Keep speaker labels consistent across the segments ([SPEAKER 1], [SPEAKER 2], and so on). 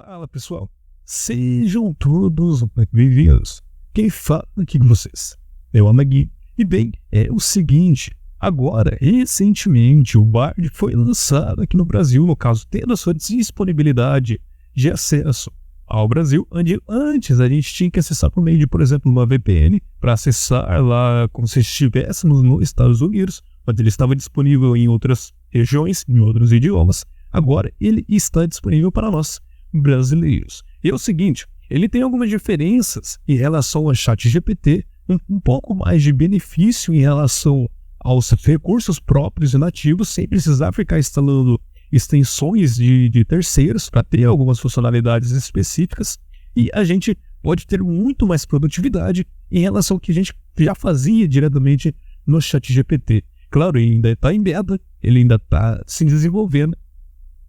[SPEAKER 1] Fala pessoal, sejam todos bem-vindos. Quem fala aqui com vocês é o Amagui. E bem, é o seguinte, agora, recentemente, o Bard foi lançado aqui no Brasil, no caso, tendo a sua disponibilidade de acesso ao Brasil, onde antes a gente tinha que acessar por meio de, por exemplo, uma VPN, para acessar lá como se estivéssemos nos Estados Unidos, mas ele estava disponível em outras regiões, em outros idiomas. Agora ele está disponível para nós, brasileiros. E é o seguinte, ele tem algumas diferenças em relação ao ChatGPT, um pouco mais de benefício em relação aos recursos próprios e nativos, sem precisar ficar instalando extensões de terceiros para ter algumas funcionalidades específicas, e a gente pode ter muito mais produtividade em relação ao que a gente já fazia diretamente no ChatGPT. Claro, ele ainda está em beta, ele ainda está se desenvolvendo,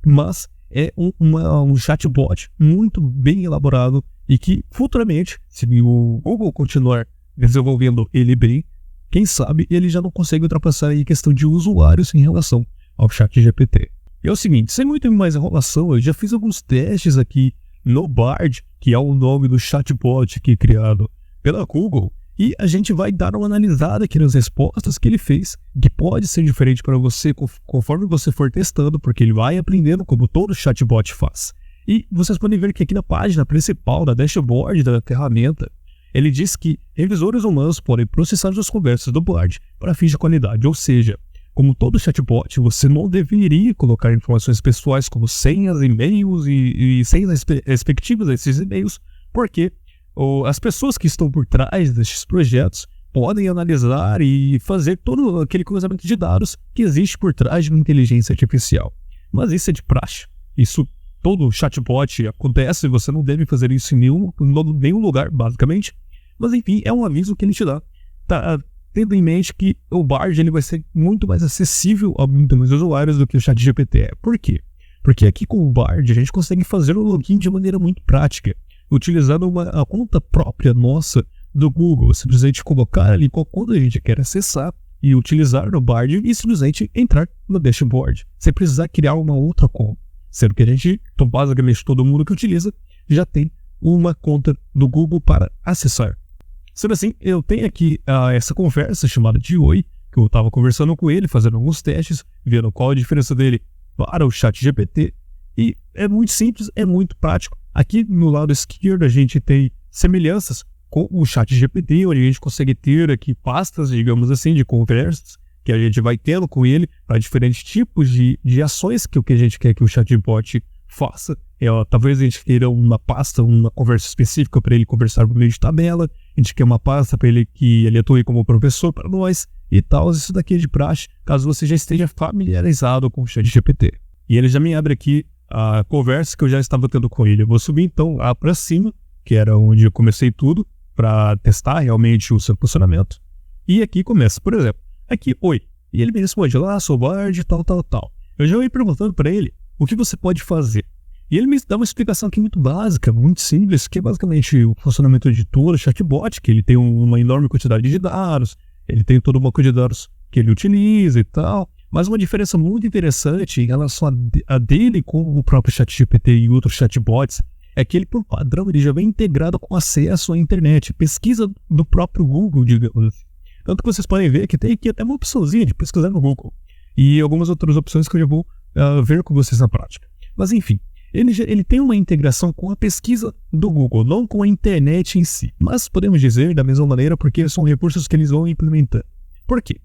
[SPEAKER 1] mas é um chatbot muito bem elaborado e que futuramente, se o Google continuar desenvolvendo ele bem, quem sabe ele já não consegue ultrapassar aí a questão de usuários em relação ao ChatGPT. E é o seguinte, sem muito mais enrolação, eu já fiz alguns testes aqui no Bard, que é o nome do chatbot aqui criado pela Google, e a gente vai dar uma analisada aqui nas respostas que ele fez, que pode ser diferente para você conforme você for testando, porque ele vai aprendendo como todo chatbot faz. E vocês podem ver que aqui na página principal, da dashboard da ferramenta, ele diz que revisores humanos podem processar as conversas do Bard para fins de qualidade, ou seja, como todo chatbot, você não deveria colocar informações pessoais como senhas, e-mails e senhas respectivas a esses e-mails, porque as pessoas que estão por trás destes projetos podem analisar e fazer todo aquele cruzamento de dados que existe por trás de uma inteligência artificial. Mas isso é de praxe. Isso, todo chatbot acontece, você não deve fazer isso em nenhum lugar, basicamente. Mas enfim, é um aviso que ele te dá. Tá tendo em mente que o Bard ele vai ser muito mais acessível a muitos mais usuários do que o ChatGPT é. Por quê? Porque aqui com o Bard a gente consegue fazer o login de maneira muito prática, utilizando a conta própria nossa do Google, simplesmente colocar ali qual conta a gente quer acessar e utilizar no Bard e simplesmente entrar no dashboard, sem precisar criar uma outra conta, sendo que a gente, então, basicamente todo mundo que utiliza já tem uma conta do Google para acessar. Sendo assim, eu tenho aqui essa conversa chamada de Oi, que eu estava conversando com ele, fazendo alguns testes, vendo qual a diferença dele para o ChatGPT, e é muito simples, é muito prático. Aqui no lado esquerdo a gente tem semelhanças com o ChatGPT, onde a gente consegue ter aqui pastas, digamos assim, de conversas que a gente vai tendo com ele para diferentes tipos de ações que o que a gente quer que o chatbot faça. Talvez a gente queira uma pasta, uma conversa específica para ele conversar por meio de tabela, a gente quer uma pasta para ele que ele atue como professor para nós e tal. Isso daqui é de praxe, caso você já esteja familiarizado com o ChatGPT. E ele já me abre aqui a conversa que eu já estava tendo com ele. Eu vou subir então lá para cima, que era onde eu comecei tudo, para testar realmente o seu funcionamento. E aqui começa, por exemplo, aqui, oi. E ele me responde lá, sou Bard, tal. Eu já ia perguntando para ele o que você pode fazer. E ele me dá uma explicação aqui muito básica, muito simples, que é basicamente o funcionamento de todo o chatbot, que ele tem uma enorme quantidade de dados, ele tem toda uma quantidade de dados que ele utiliza e tal. Mas uma diferença muito interessante em relação a dele com o próprio ChatGPT e outros chatbots é que ele, por padrão, ele já vem integrado com acesso à internet, pesquisa do próprio Google, digamos assim. Tanto que vocês podem ver que tem aqui até uma opçãozinha de pesquisar no Google e algumas outras opções que eu já vou ver com vocês na prática. Mas enfim, ele tem uma integração com a pesquisa do Google, não com a internet em si. Mas podemos dizer da mesma maneira porque são recursos que eles vão implementando. Por quê?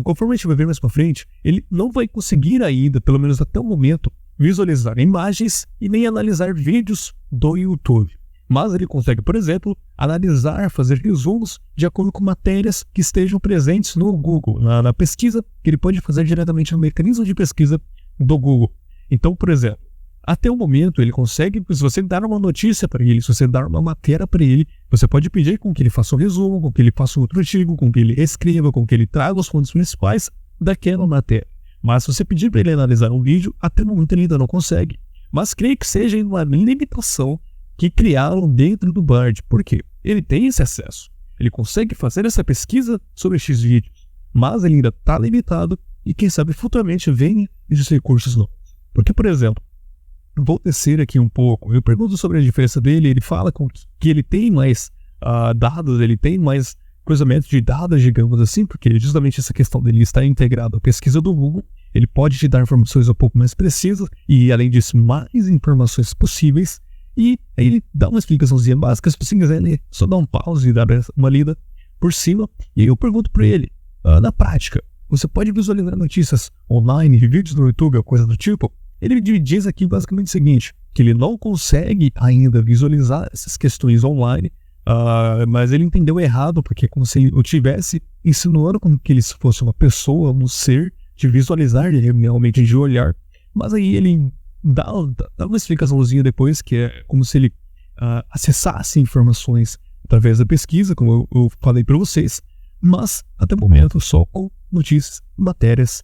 [SPEAKER 1] Conforme a gente vai ver mais pra frente, ele não vai conseguir ainda, pelo menos até o momento, visualizar imagens e nem analisar vídeos do YouTube. Mas ele consegue, por exemplo, analisar, fazer resumos de acordo com matérias que estejam presentes no Google, na pesquisa que ele pode fazer diretamente no mecanismo de pesquisa do Google. Então, por exemplo, até o momento ele consegue, se você dar uma notícia para ele, se você dar uma matéria para ele, você pode pedir com que ele faça um resumo, com que ele faça um outro artigo, com que ele escreva, com que ele traga os pontos principais daquela matéria. Mas se você pedir para ele analisar um vídeo, até o momento ele ainda não consegue. Mas creio que seja uma limitação que criaram dentro do Bard. Por quê? Ele tem esse acesso. Ele consegue fazer essa pesquisa sobre esses vídeos, mas ele ainda está limitado e quem sabe futuramente venha esses recursos novos. Porque, por exemplo, vou descer aqui um pouco. Eu pergunto sobre a diferença dele, ele fala que ele tem mais dados, ele tem mais cruzamento de dados, digamos assim, porque justamente essa questão dele estar integrado à pesquisa do Google, ele pode te dar informações um pouco mais precisas e, além disso, mais informações possíveis. E aí ele dá uma explicaçãozinha básica, se você quiser ler, só dá um pause e dar uma lida por cima. E aí eu pergunto para ele, na prática, você pode visualizar notícias online, vídeos no YouTube ou coisa do tipo? Ele diz aqui basicamente o seguinte, que ele não consegue ainda visualizar essas questões online, mas ele entendeu errado, porque é como se eu estivesse insinuando como que ele fosse uma pessoa, um ser, de visualizar, realmente de olhar. Mas aí ele dá uma explicaçãozinha depois, que é como se ele acessasse informações através da pesquisa, como eu falei para vocês, mas até o momento só com notícias, matérias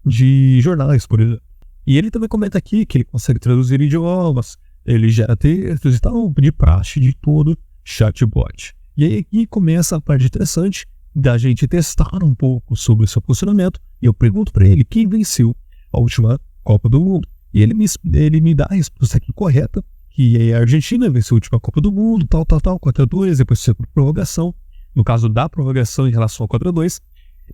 [SPEAKER 1] de jornais, por exemplo. E ele também comenta aqui que ele consegue traduzir idiomas, ele gera textos e tal, de praxe de todo chatbot. E aí aqui começa a parte interessante da gente testar um pouco sobre o seu funcionamento. E eu pergunto para ele quem venceu a última Copa do Mundo. E ele me dá a resposta aqui correta, que a Argentina venceu a última Copa do Mundo, tal, 4-2, depois foi prorrogação. No caso da prorrogação em relação ao 4-2.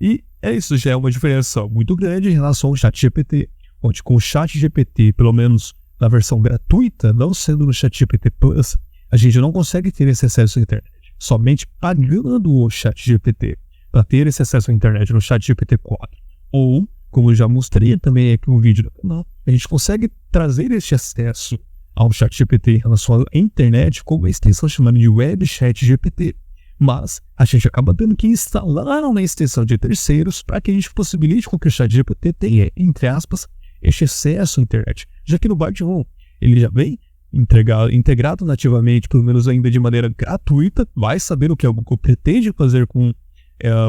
[SPEAKER 1] E isso já é uma diferença muito grande em relação ao ChatGPT, onde com o ChatGPT, pelo menos na versão gratuita, não sendo no ChatGPT Plus, a gente não consegue ter esse acesso à internet. Somente pagando o ChatGPT para ter esse acesso à internet no ChatGPT 4. Ou, como eu já mostrei também aqui no vídeo do canal, a gente consegue trazer este acesso ao ChatGPT em relação à internet com uma extensão chamada de Web ChatGPT. Mas a gente acaba tendo que instalar uma extensão de terceiros para que a gente possibilite com que o ChatGPT tenha, entre aspas, este acesso à internet. Já que no Bard 1 ele já vem integrado nativamente, pelo menos ainda de maneira gratuita, vai saber o que a Google pretende fazer com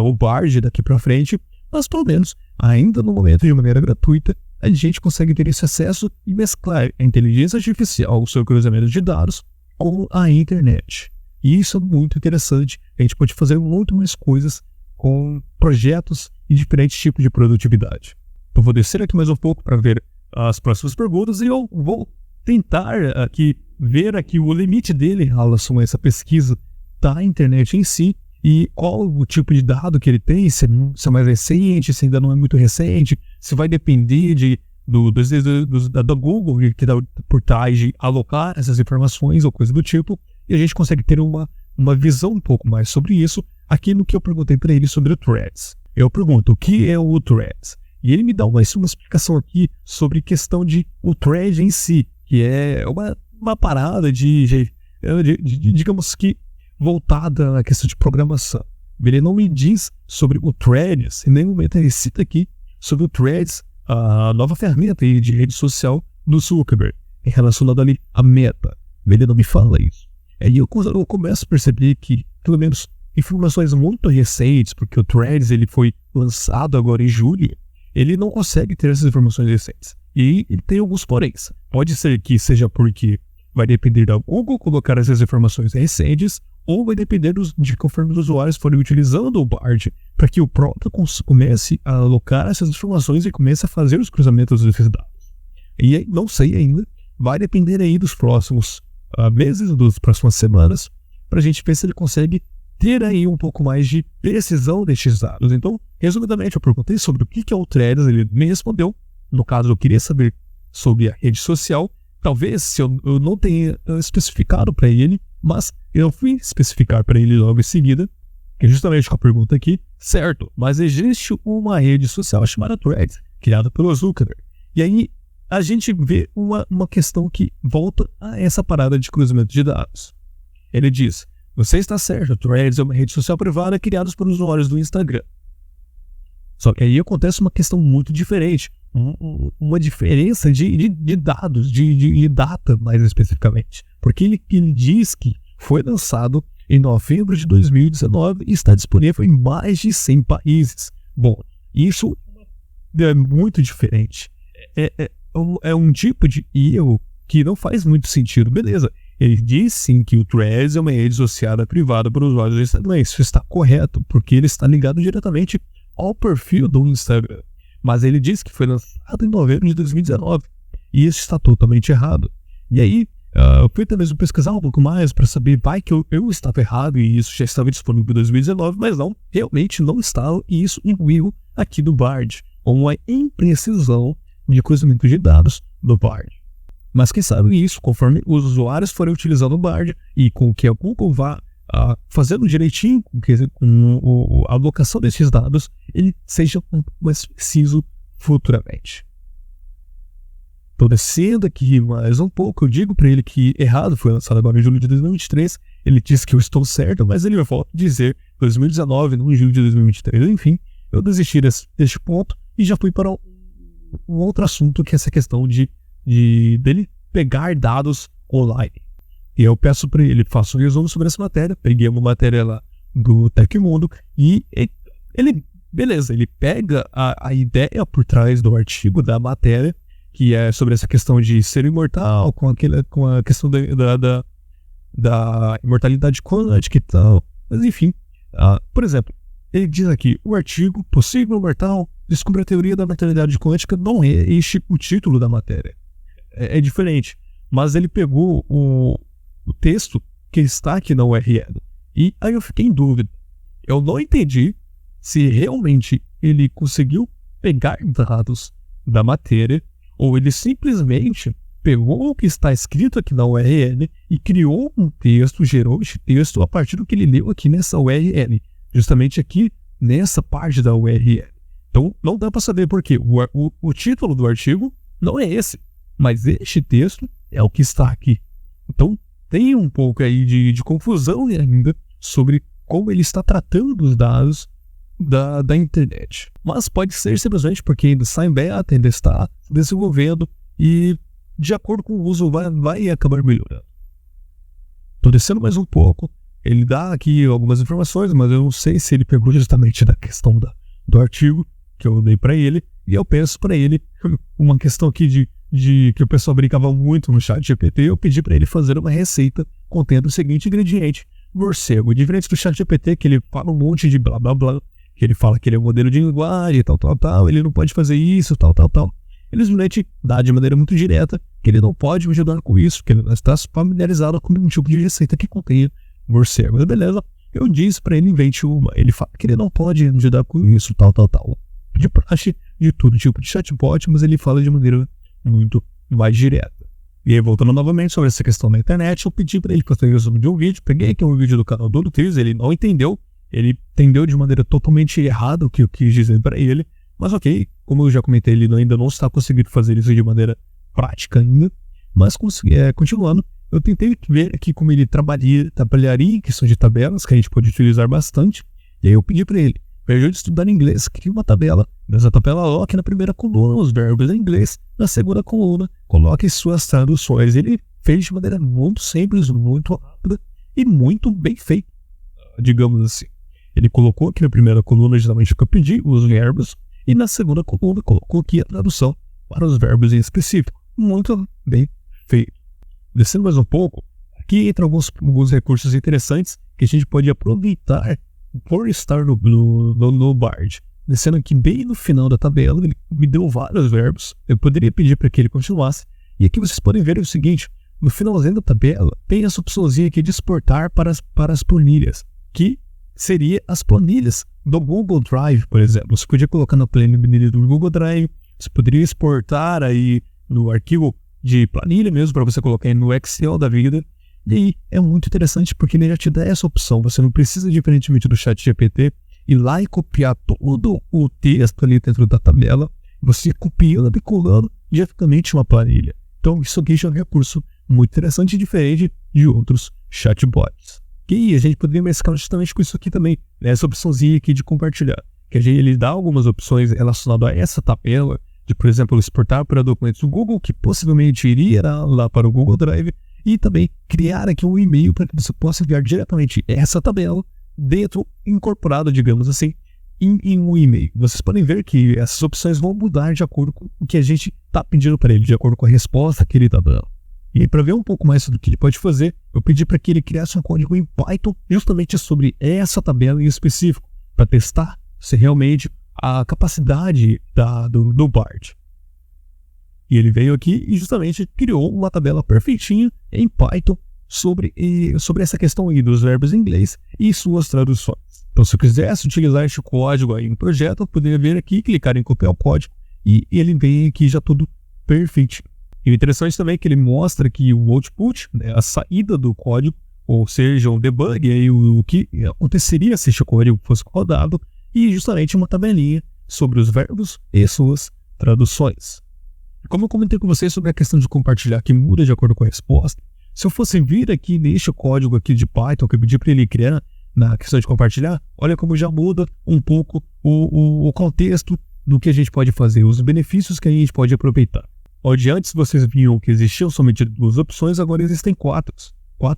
[SPEAKER 1] o Bard daqui para frente, mas pelo menos ainda no momento de maneira gratuita, a gente consegue ter esse acesso e mesclar a inteligência artificial, o seu cruzamento de dados, com a internet. E isso é muito interessante, a gente pode fazer muito mais coisas com projetos e diferentes tipos de produtividade. Então vou descer aqui mais um pouco para ver as próximas perguntas e eu vou tentar aqui ver aqui o limite dele em relação a essa pesquisa da internet em si e qual o tipo de dado que ele tem, se é mais recente, se ainda não é muito recente, se vai depender da Google, que dá por trás de alocar essas informações ou coisa do tipo, e a gente consegue ter uma visão um pouco mais sobre isso aqui no que eu perguntei para ele sobre o Threads. Eu pergunto, o que é o Threads? E ele me dá uma explicação aqui sobre questão de o Thread em si, que é uma parada digamos que voltada à questão de programação. Ele não me diz sobre o Threads, em nenhum momento ele cita aqui sobre o Threads, a nova ferramenta de rede social do Zuckerberg, relacionada ali à Meta. Ele não me fala isso. Aí eu começo a perceber que, pelo menos, informações muito recentes, porque o Threads ele foi lançado agora em julho, ele não consegue ter essas informações recentes. E ele tem alguns poréns. Pode ser que seja porque vai depender da Google colocar essas informações recentes, ou vai depender de conforme os usuários forem utilizando o Bard, para que o próprio comece a alocar essas informações e comece a fazer os cruzamentos desses dados. E aí, não sei ainda, vai depender aí dos próximos meses, das próximas semanas, para a gente ver se ele consegue ter aí um pouco mais de precisão destes dados. Então, resumidamente, eu perguntei sobre o que é o Threads, ele me respondeu. No caso, eu queria saber sobre a rede social. Talvez se eu não tenha especificado para ele, mas eu fui especificar para ele logo em seguida, que é justamente com a pergunta aqui, certo, mas existe uma rede social chamada Threads, criada pelo Zuckerberg. E aí a gente vê uma questão que volta a essa parada de cruzamento de dados. Ele diz, você está certo, Threads é uma rede social privada criada por usuários do Instagram. Só que aí acontece uma questão muito diferente, uma diferença de dados, de data mais especificamente. Porque ele diz que foi lançado em novembro de 2019 e está disponível em mais de 100 países. Bom, isso é muito diferente. É um tipo de erro que não faz muito sentido. Beleza, ele diz sim que o Threads é uma rede social privada para usuários do Instagram. Isso está correto, porque ele está ligado diretamente ao perfil do Instagram. Mas ele diz que foi lançado em novembro de 2019. e isso está totalmente errado. E aí, eu fui até mesmo pesquisar um pouco mais para saber, vai que eu estava errado e isso já estava disponível em 2019, mas não, realmente não estava, e isso incluiu aqui do Bard, uma imprecisão de cruzamento de dados do Bard. Mas quem sabe isso, conforme os usuários forem utilizando o Bard e com que a Google vá fazendo direitinho com a alocação desses dados, ele seja mais preciso futuramente. Estou descendo aqui mais um pouco, eu digo para ele que errado, foi lançado agora em julho de 2023, ele disse que eu estou certo, mas ele volta a dizer 2019, não em julho de 2023, enfim, eu desisti deste ponto e já fui para um outro assunto, que é essa questão dele pegar dados online. E eu peço para ele, faça um resumo sobre essa matéria, peguei uma matéria lá do Tecmundo e ele pega a ideia por trás do artigo, da matéria, que é sobre essa questão de ser imortal, com a questão da imortalidade quântica e tal. Mas enfim, por exemplo, ele diz aqui, o artigo Possível Imortal descobre a teoria da materialidade quântica, não é este o título da matéria. É diferente. Mas ele pegou o texto que está aqui na URL. E aí eu fiquei em dúvida. Eu não entendi se realmente ele conseguiu pegar dados da matéria ou ele simplesmente pegou o que está escrito aqui na URL e criou um texto, gerou este texto a partir do que ele leu aqui nessa URL. Justamente aqui nessa parte da URL. Então não dá para saber por quê. O título do artigo não é esse. Mas este texto é o que está aqui. Então tem um pouco aí de confusão ainda sobre como ele está tratando dos dados da internet. Mas pode ser simplesmente porque ainda está em beta, ainda está desenvolvendo e de acordo com o uso vai acabar melhorando. Estou descendo mais um pouco. Ele dá aqui algumas informações, mas eu não sei se ele pegou justamente da questão do artigo que eu dei para ele. E eu penso para ele uma questão aqui de que o pessoal brincava muito no chat GPT, eu pedi para ele fazer uma receita contendo o seguinte ingrediente: morcego. Diferente do chat GPT, que ele fala um monte de blá blá blá, que ele fala que ele é um modelo de linguagem, tal, ele não pode fazer isso, tal. Ele simplesmente dá de maneira muito direta que ele não pode me ajudar com isso, que ele não está familiarizado com um tipo de receita que contenha morcego. Mas beleza, eu disse para ele, invente uma. Ele fala que ele não pode me ajudar com isso, tal. De praxe, de todo tipo de chatbot, mas ele fala de maneira muito mais direta. E aí, voltando novamente sobre essa questão da internet, eu pedi para ele fazer o resumo de um vídeo, peguei aqui um vídeo do canal do Tris, ele não entendeu, ele entendeu de maneira totalmente errada o que eu quis dizer para ele, mas ok, como eu já comentei, ele ainda não está conseguindo fazer isso de maneira prática ainda, mas continuando, eu tentei ver aqui como ele trabalharia em questão de tabelas, que a gente pode utilizar bastante, e aí eu pedi para ele, me ajude a estudar inglês, crie uma tabela. Nessa tabela, coloque na primeira coluna os verbos em inglês, na segunda coluna, coloque suas traduções. Ele fez de maneira muito simples, muito rápida e muito bem feita, digamos assim. Ele colocou aqui na primeira coluna justamente o que eu pedi, os verbos, e na segunda coluna colocou aqui a tradução para os verbos em específico. Muito bem feito. Descendo mais um pouco, aqui entram alguns recursos interessantes que a gente pode aproveitar por estar no Bard. Descendo aqui bem no final da tabela, ele me deu vários verbos. Eu poderia pedir para que ele continuasse. E aqui vocês podem ver o seguinte: no finalzinho da tabela tem essa opçãozinha aqui de exportar para as planilhas, que seria as planilhas do Google Drive, por exemplo. Você podia colocar na planilha do Google Drive, você poderia exportar aí no arquivo de planilha mesmo, para você colocar aí no Excel da vida. E aí é muito interessante porque ele já te dá essa opção. Você não precisa, diferentemente do chat GPT, ir lá e copiar todo o texto ali dentro da tabela. Você copiando e colando diretamente uma planilha. Então isso aqui já é um recurso muito interessante e diferente de outros chatbots. E a gente poderia mesclar justamente com isso aqui também, né? Essa opçãozinha aqui de compartilhar. Que a gente, ele dá algumas opções relacionadas a essa tabela, de, por exemplo, exportar para documentos do Google, que possivelmente iria lá para o Google Drive, e também criar aqui um e-mail para que você possa enviar diretamente essa tabela dentro, incorporado, digamos assim, em um e-mail. Vocês podem ver que essas opções vão mudar de acordo com o que a gente está pedindo para ele, de acordo com a resposta que ele está dando. E para ver um pouco mais do que ele pode fazer, eu pedi para que ele criasse um código em Python justamente sobre essa tabela em específico, para testar se realmente a capacidade do Bard. E ele veio aqui e justamente criou uma tabela perfeitinha em Python sobre essa questão aí dos verbos em inglês e suas traduções. Então, se eu quisesse utilizar este código aí no projeto, eu poderia vir aqui, clicar em copiar o código e ele vem aqui já tudo perfeitinho. E o interessante também é que ele mostra que o output, né, a saída do código, ou seja, o debug, aí o que aconteceria se este código fosse rodado, e justamente uma tabelinha sobre os verbos e suas traduções. Como eu comentei com vocês sobre a questão de compartilhar, que muda de acordo com a resposta, se eu fosse vir aqui neste código aqui de Python, que eu pedi para ele criar na questão de compartilhar, olha como já muda um pouco o contexto do que a gente pode fazer, os benefícios que a gente pode aproveitar. Onde antes vocês viam que existiam somente 2 opções, agora existem 4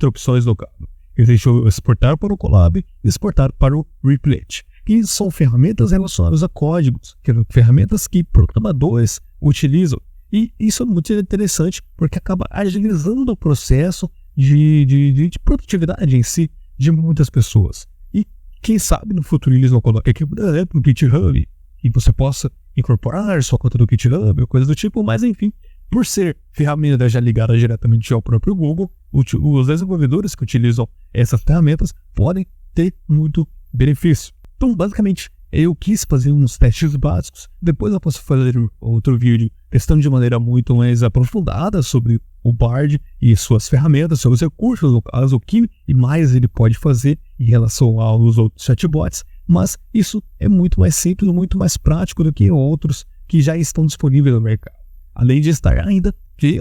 [SPEAKER 1] opções no caso. Existe o exportar para o Colab e exportar para o Replit, que são ferramentas relacionadas a códigos, que são ferramentas que programadores utilizam. E isso é muito interessante porque acaba agilizando o processo de produtividade em si de muitas pessoas. E quem sabe no futuro eles não coloquem aqui, por exemplo, no GitHub, e você possa incorporar sua conta do GitHub ou coisa do tipo, mas enfim, por ser ferramenta já ligada diretamente ao próprio Google, os desenvolvedores que utilizam essas ferramentas podem ter muito benefício. Então, basicamente, eu quis fazer uns testes básicos, depois eu posso fazer outro vídeo testando de maneira muito mais aprofundada sobre o Bard e suas ferramentas, seus recursos, no caso, o que mais ele pode fazer em relação aos outros chatbots, mas isso é muito mais simples, muito mais prático do que outros que já estão disponíveis no mercado, além de estar ainda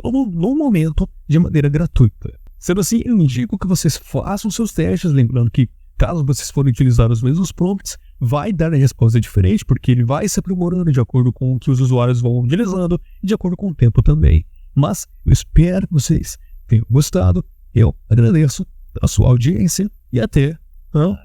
[SPEAKER 1] no momento de maneira gratuita. Sendo assim, eu indico que vocês façam seus testes, lembrando que caso vocês forem utilizar os mesmos prompts, vai dar a resposta diferente, porque ele vai se aprimorando de acordo com o que os usuários vão utilizando e de acordo com o tempo também. Mas eu espero que vocês tenham gostado, eu agradeço a sua audiência e até a